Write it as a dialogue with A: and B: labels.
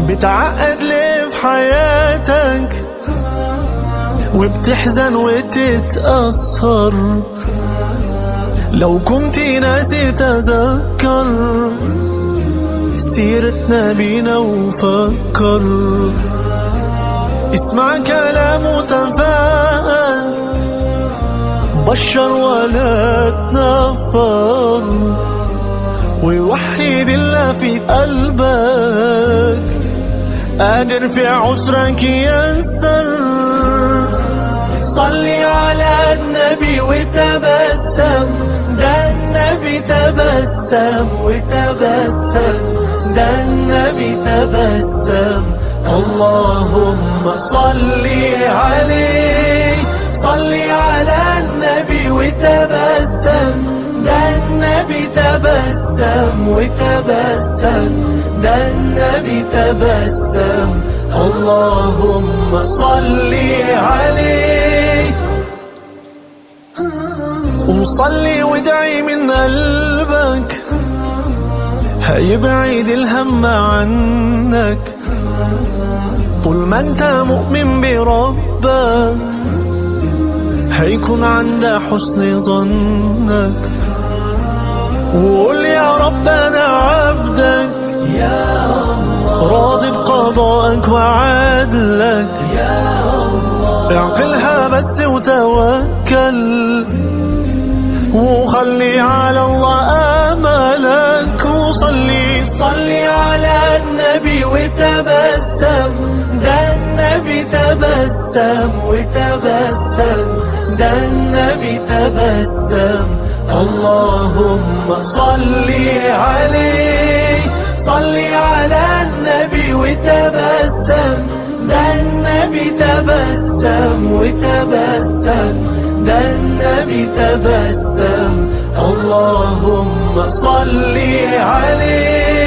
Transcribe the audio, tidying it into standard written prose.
A: بتعقد ليه في حياتك وبتحزن وتتأثر؟ لو كنت ناسي تذكر سيرة نبينا وفكر. اسمع كلام وتفاءل، بشر ولا تنفر، ويوحد الله في قلبك، قادر في عسرك ينسر. صلي على النبي وتبسم، ده النبي تبسم وتبسم، ده النبي تبسم. اللهم صلي عليه، صلي على النبي وتبسم، ده النبي تبسم وتبسم، ده النبي تبسم. اللهم صلي عليه. وصلي وادعي من قلبك، هيبعد الهم عنك. طول ما انت مؤمن بربك هيكون عند حسن ظنك. وقول يا رب انا عبدك، يا الله راضي بقضائك وعدلك، يا الله اعقلها بس وتوكل، وخلي على الله املك. صلي على النبي وتبسم، ده النبي تبسم وتبسم، ده النبي تبسم. اللهم صلي عليه، صلي على النبي وتبسم، ده النبي تبسم وتبسم، ده النبي تبسم. اللهم صلي عليه.